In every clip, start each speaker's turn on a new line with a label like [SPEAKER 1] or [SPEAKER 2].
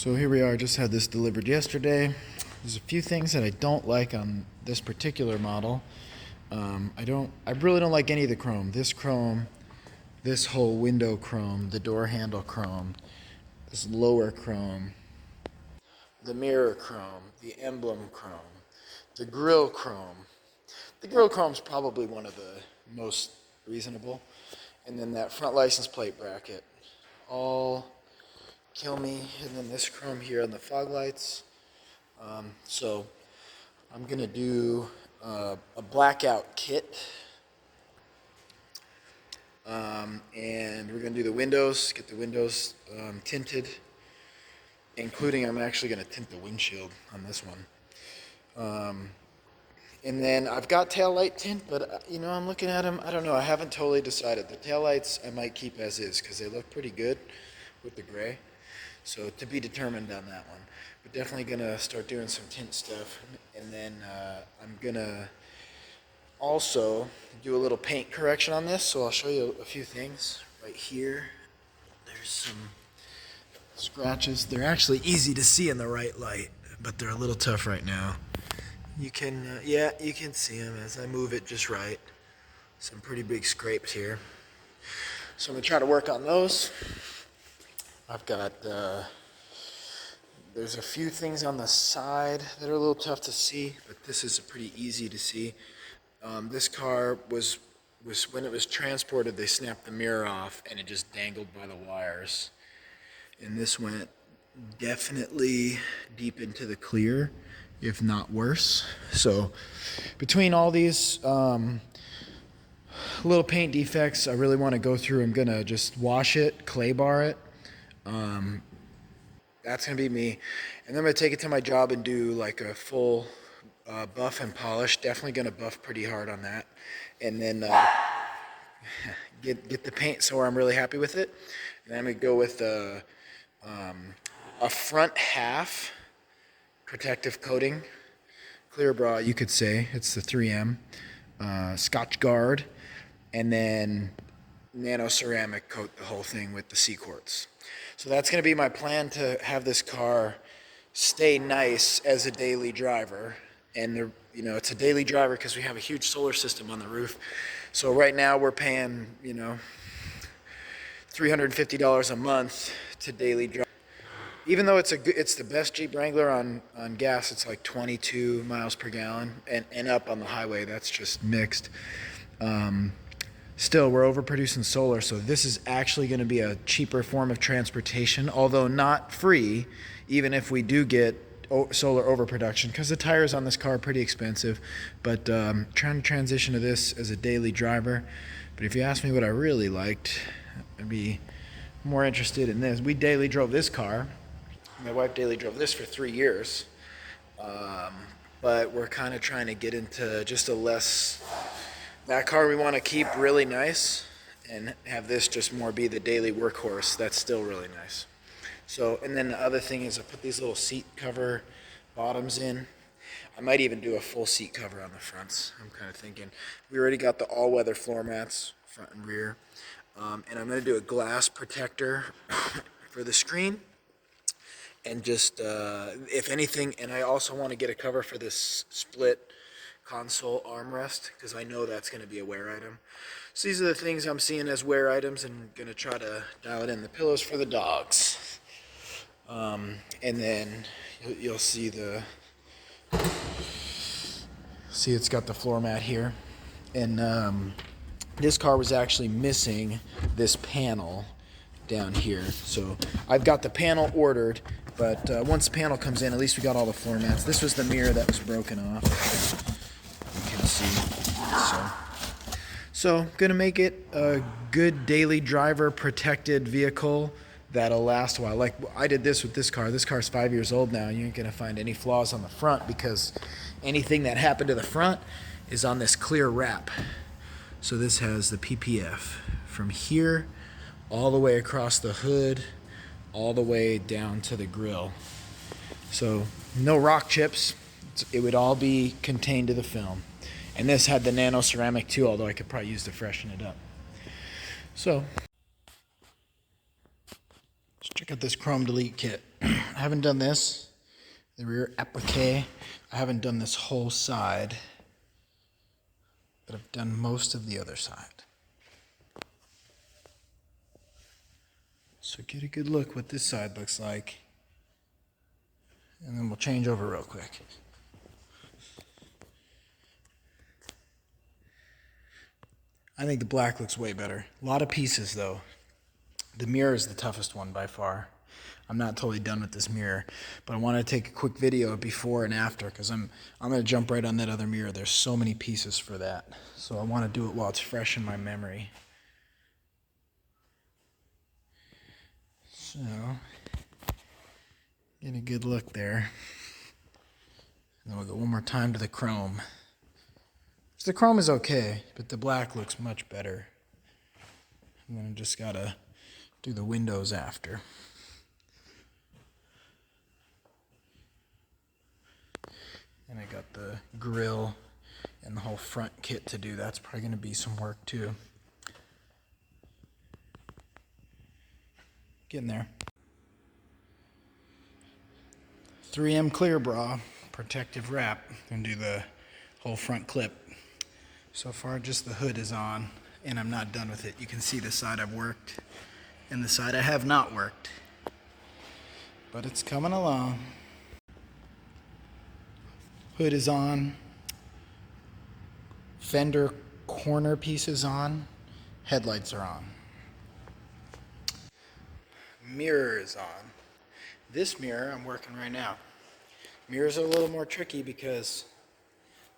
[SPEAKER 1] So here we are, just had this delivered yesterday. There's a few things that I don't like on this particular model. I really don't like any of the chrome. This chrome, this whole window chrome, the door handle chrome, this lower chrome, the mirror chrome, the emblem chrome, the grill chrome. The grill chrome's probably one of the most reasonable. And then that front license plate bracket. All kill me. And then this chrome here on the fog lights. So I'm gonna do a blackout kit. And we're gonna do the windows, get the windows tinted, including I'm actually gonna tint the windshield on this one. And then I've got tail light tint, but I'm looking at them. I don't know. I haven't totally decided. The tail lights I might keep as is because they look pretty good with the gray. So to be determined on that one. But definitely gonna start doing some tint stuff, and then I'm gonna also do a little paint correction on this. So I'll show you a few things right here. There's some scratches. They're actually easy to see in the right light, but they're a little tough right now. You can, you can see them as I move it just right. Some pretty big scrapes here. So I'm gonna try to work on those. I've got, there's a few things on the side that are a little tough to see, but this is pretty easy to see. This car was when it was transported, they snapped the mirror off and it just dangled by the wires. And this went definitely deep into the clear, if not worse. So between all these little paint defects I really want to go through, I'm gonna just wash it, clay bar it. That's gonna be me, and then I'm gonna take it to my job and do like a full buff and polish. Definitely gonna buff pretty hard on that, and then get the paint so I'm really happy with it. And then I'm gonna go with a front half protective coating, clear bra, you could say. It's the 3M Scotch Guard, and then nano ceramic coat the whole thing with the C-quartz. So that's going to be my plan, to have this car stay nice as a daily driver. And it's a daily driver because we have a huge solar system on the roof. So right now we're paying $350 a month to daily drive. Even though it's the best Jeep Wrangler on gas, it's like 22 miles per gallon, and up on the highway that's just mixed. Still, we're overproducing solar, so this is actually going to be a cheaper form of transportation, although not free, even if we do get solar overproduction, because the tires on this car are pretty expensive. But trying to transition to this as a daily driver. But if you ask me what I really liked, I'd be more interested in this. We daily drove this car. My wife daily drove this for 3 years. But we're kind of trying to get into just a less... That car we want to keep really nice and have this just more be the daily workhorse. That's still really nice. So, and then the other thing is I put these little seat cover bottoms in. I might even do a full seat cover on the fronts. I'm kind of thinking. We already got the all-weather floor mats, front and rear. And I'm going to do a glass protector for the screen. And just, if anything, and I also want to get a cover for this split console armrest, because I know that's going to be a wear item. So these are the things I'm seeing as wear items, and going to try to dial it in. The pillows for the dogs. And then you'll see it's got the floor mat here. And this car was actually missing this panel down here. So I've got the panel ordered, but once the panel comes in, at least we got all the floor mats. This was the mirror that was broken off. You can see. So gonna make it a good daily driver protected vehicle that'll last a while. Like I did this with this car. This car's 5 years old now. You ain't gonna find any flaws on the front because anything that happened to the front is on this clear wrap. So this has the PPF from here all the way across the hood, all the way down to the grill. So no rock chips. It would all be contained to the film. And this had the nano ceramic too, although I could probably use to freshen it up. So let's check out this chrome delete kit. I haven't done this, the rear applique. I haven't done this whole side, but I've done most of the other side. So get a good look what this side looks like, and then we'll change over real quick. I think the black looks way better. A lot of pieces though. The mirror is the toughest one by far. I'm not totally done with this mirror, but I want to take a quick video before and after because I'm going to jump right on that other mirror. There's so many pieces for that. So I want to do it while it's fresh in my memory. So, get a good look there. And then we'll go one more time to the chrome. So the chrome is okay, but the black looks much better. And then I just got to do the windows after. And I got the grill and the whole front kit to do. That's probably going to be some work too. Getting there. 3M clear bra, protective wrap. Gonna do the whole front clip. So far just the hood is on and I'm not done with it. You can see the side I've worked and the side I have not worked. But it's coming along. Hood is on. Fender corner piece is on. Headlights are on. Mirror is on. This mirror I'm working right now. Mirrors are a little more tricky because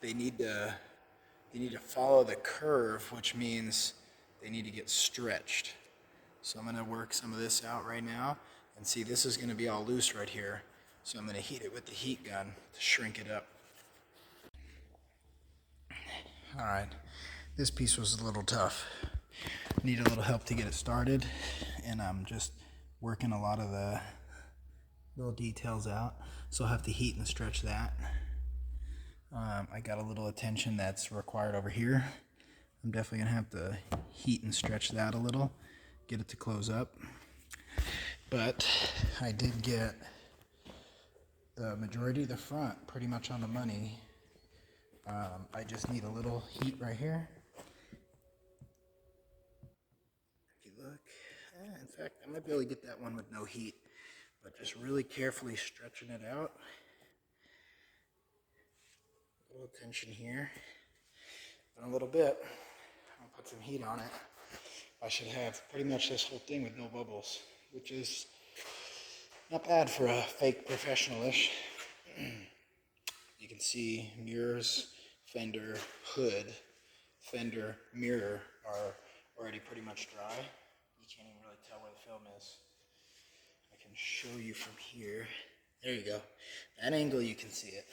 [SPEAKER 1] they need to follow the curve, which means they need to get stretched. So I'm going to work some of this out right now. And see, this is going to be all loose right here. So I'm going to heat it with the heat gun to shrink it up. Alright, this piece was a little tough. Need a little help to get it started, and I'm just working a lot of the little details out, so I'll have to heat and stretch that. I got a little attention that's required over here. I'm definitely going to have to heat and stretch that a little, get it to close up. But I did get the majority of the front pretty much on the money. I just need a little heat right here. If you look, in fact, I might be able to get that one with no heat, but just really carefully stretching it out. A little tension here. In a little bit, I'll put some heat on it. I should have pretty much this whole thing with no bubbles, which is not bad for a fake professional-ish. You can see mirrors, fender, hood, fender, mirror are already pretty much dry. You can't even really tell where the film is. I can show you from here. There you go. That angle you can see it.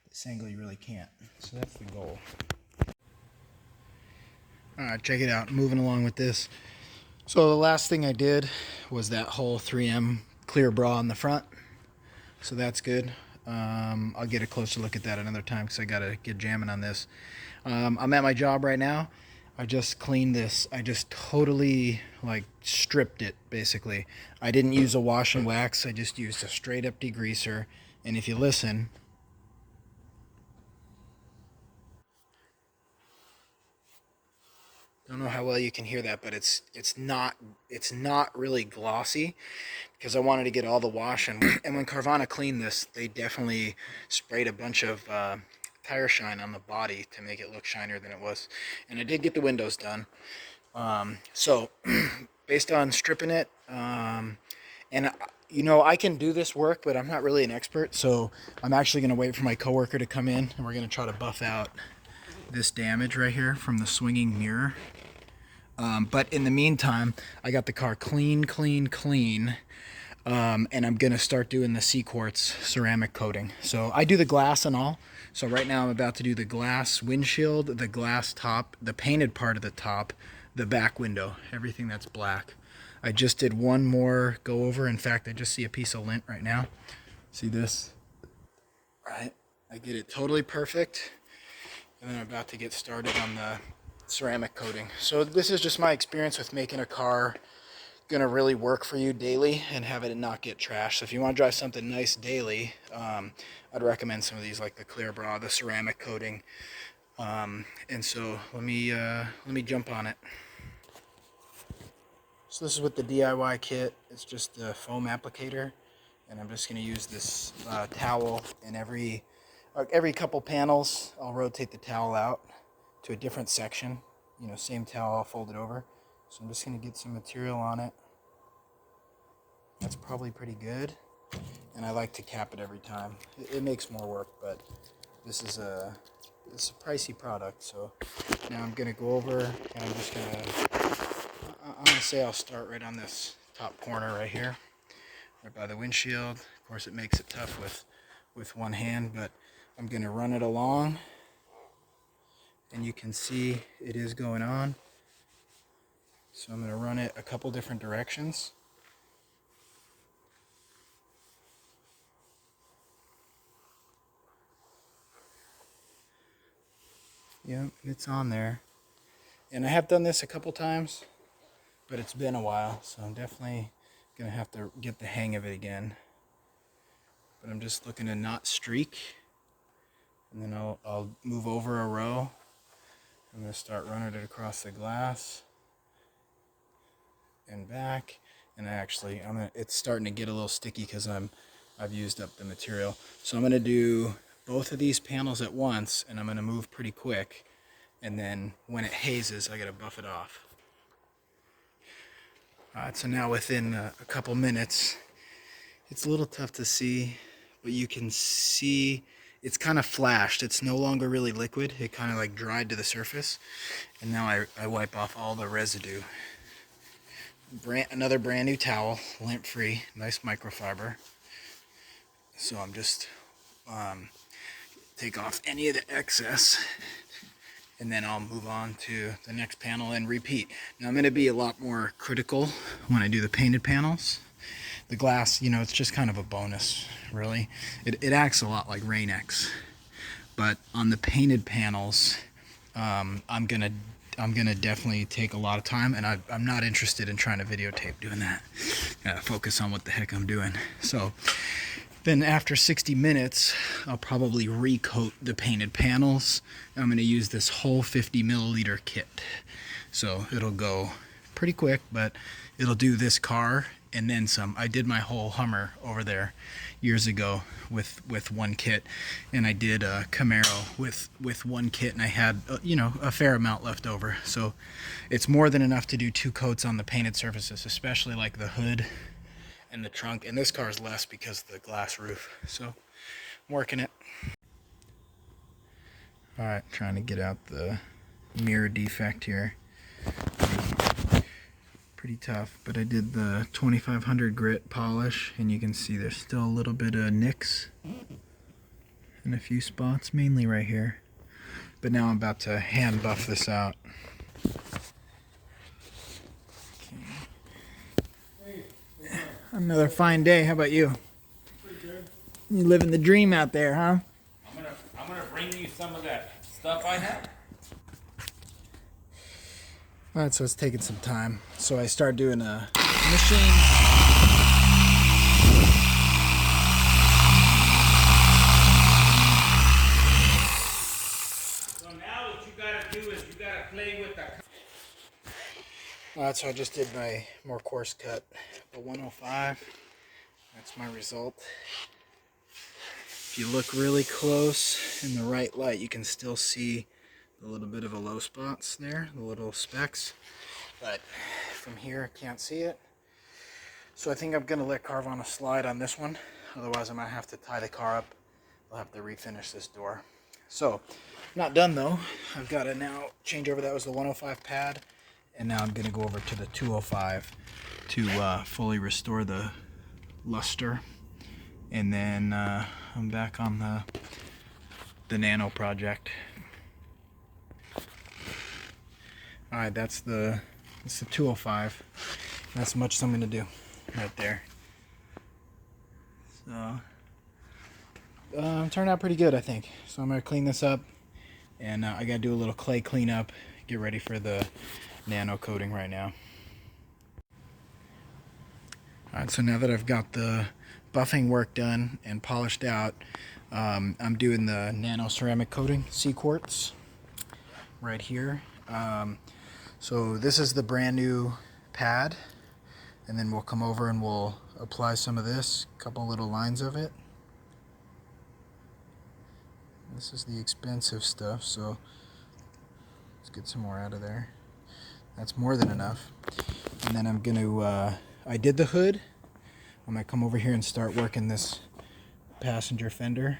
[SPEAKER 1] This angle you really can't. So that's the goal. Alright, check it out. Moving along with this. So the last thing I did was that whole 3M clear bra on the front. So that's good. I'll get a closer look at that another time because I gotta get jamming on this. I'm at my job right now. I just cleaned this. I just totally like stripped it basically. I didn't use a wash and wax. I just used a straight up degreaser. And if you listen, don't know how well you can hear that, but it's not really glossy because I wanted to get all the wash and when Carvana cleaned this, they definitely sprayed a bunch of tire shine on the body to make it look shinier than it was. And I did get the windows done. So based on stripping it, and you know, I can do this work, but I'm not really an expert, so I'm actually going to wait for my coworker to come in and we're going to try to buff out this damage right here from the swinging mirror. But in the meantime, I got the car clean, and I'm gonna start doing the C-quartz ceramic coating. So I do the glass and all. So right now I'm about to do the glass windshield, the glass top, the painted part of the top, the back window, everything that's black. I just did one more go over. In fact, I just see a piece of lint right now. See this? Right? I get it totally perfect. And then I'm about to get started on the ceramic coating. So this is just my experience with making a car gonna really work for you daily and have it not get trashed. So if you want to drive something nice daily, I'd recommend some of these, like the clear bra, the ceramic coating. And so let me jump on it. So this is with the DIY kit. It's just a foam applicator, and I'm just going to use this towel, and every couple panels I'll rotate the towel out to a different section. You know, same towel, I'll fold it over. So I'm just going to get some material on it. That's probably pretty good, and I like to cap it every time. It makes more work, but this is a pricey product. So now I'm going to go over, and I'm going to say I'll start right on this top corner right here, right by the windshield. Of course, it makes it tough with one hand, but I'm going to run it along, and you can see it is going on. So I'm going to run it a couple different directions. Yep, it's on there. And I have done this a couple times, but it's been a while, so I'm definitely going to have to get the hang of it again. But I'm just looking to not streak, and then I'll move over a row. I'm going to start running it across the glass and back, and it's starting to get a little sticky because I've used up the material. So I'm going to do both of these panels at once, and I'm going to move pretty quick, and then when it hazes, I got to buff it off. Alright, so now within a couple minutes, it's a little tough to see, but you can see it's kind of flashed. It's no longer really liquid. It kind of like dried to the surface, and now I wipe off all the residue. Another brand new towel, lint free, nice microfiber. So I'm just take off any of the excess, and then I'll move on to the next panel and repeat. Now I'm going to be a lot more critical when I do the painted panels. The glass, you know, it's just kind of a bonus, really. It acts a lot like Rain-X, but on the painted panels, I'm gonna definitely take a lot of time, and I'm not interested in trying to videotape doing that. Focus on what the heck I'm doing. So then after 60 minutes, I'll probably recoat the painted panels. I'm going to use this whole 50 milliliter kit. So it'll go pretty quick, but it'll do this car and then some. I did my whole Hummer over there years ago with one kit, and I did a Camaro with one kit, and I had a fair amount left over. So it's more than enough to do 2 coats on the painted surfaces, especially like the hood and the trunk, and this car is less because of the glass roof. So I'm working it. All right, trying to get out the mirror defect here. Pretty tough, but I did the 2500 grit polish, and you can see there's still a little bit of nicks in a few spots, mainly right here. But now I'm about to hand buff this out. Another fine day. How about you?
[SPEAKER 2] Pretty good.
[SPEAKER 1] You living the dream out there, huh?
[SPEAKER 2] I'm gonna bring you some of that stuff I have.
[SPEAKER 1] Alright, so it's taking some time. So I started doing a machine.
[SPEAKER 2] So now what you gotta do is you gotta play with the.
[SPEAKER 1] Alright, so I just did my more coarse cut, the 105. That's my result. If you look really close in the right light, you can still see a little bit of a low spots there, the little specks. But from here, I can't see it. So I think I'm going to let Carvana slide on this one. Otherwise, I might have to tie the car up. I'll have to refinish this door. So, not done though. I've got to now change over. That was the 105 pad. And now I'm going to go over to the 205 to fully restore the luster. And then I'm back on the Nano project. Alright, that's the 205. That's much something to do right there. So, turned out pretty good, I think. So I'm going to clean this up. And I got to do a little clay cleanup. Get ready for the nano coating right now. Alright, so now that I've got the buffing work done and polished out, I'm doing the nano ceramic coating, C-quartz, right here. So this is the brand new pad, and then we'll come over and we'll apply some of this, a couple little lines of it. This is the expensive stuff, so let's get some more out of there. That's more than enough. And then I'm going to, I did the hood. I'm going to come over here and start working this passenger fender.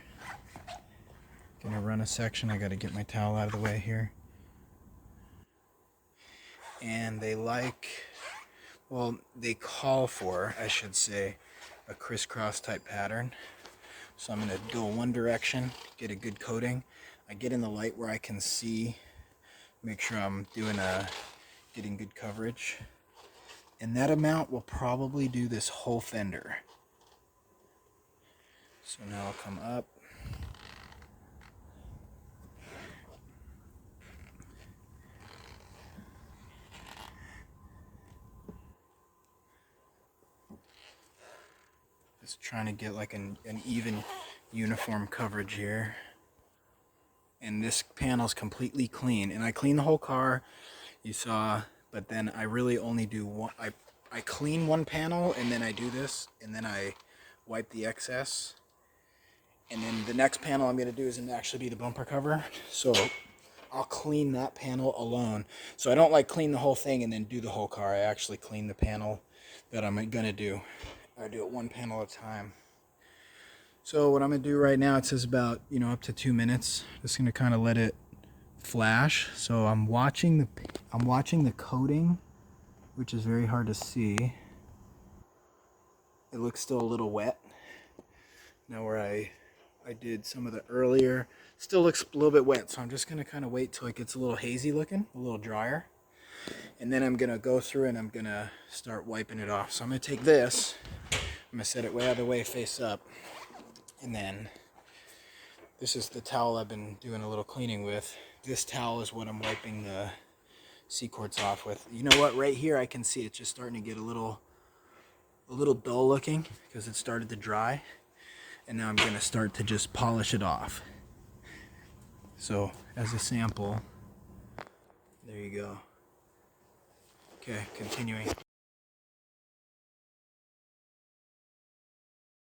[SPEAKER 1] Going to run a section. I got to get my towel out of the way here. And they they call for, I should say, a crisscross type pattern. So I'm going to go one direction, get a good coating. I get in the light where I can see, make sure I'm getting good coverage. And that amount will probably do this whole fender. So now I'll come up. Just trying to get like an even uniform coverage here. And this panel's completely clean. And I clean the whole car, you saw, but then I really only do one. I clean one panel and then I do this and then I wipe the excess. And then the next panel I'm going to do is actually be the bumper cover. So I'll clean that panel alone. So I don't like clean the whole thing and then do the whole car. I actually clean the panel that I'm going to do. I do it one panel at a time. So what I'm going to do right now, it says about, up to 2 minutes. Just going to kind of let it flash. So I'm watching the coating, which is very hard to see. It looks still a little wet. Now where I did some of the earlier, still looks a little bit wet. So I'm just going to kind of wait till it gets a little hazy looking, a little drier. And then I'm going to go through and I'm going to start wiping it off. So I'm going to take this, I'm going to set it way out of the way, face up. And then this is the towel I've been doing a little cleaning with. This towel is what I'm wiping the C-quartz off with. You know what? Right here I can see it's just starting to get a little dull looking because it started to dry. And now I'm going to start to just polish it off. So as a sample, there you go. Okay, continuing.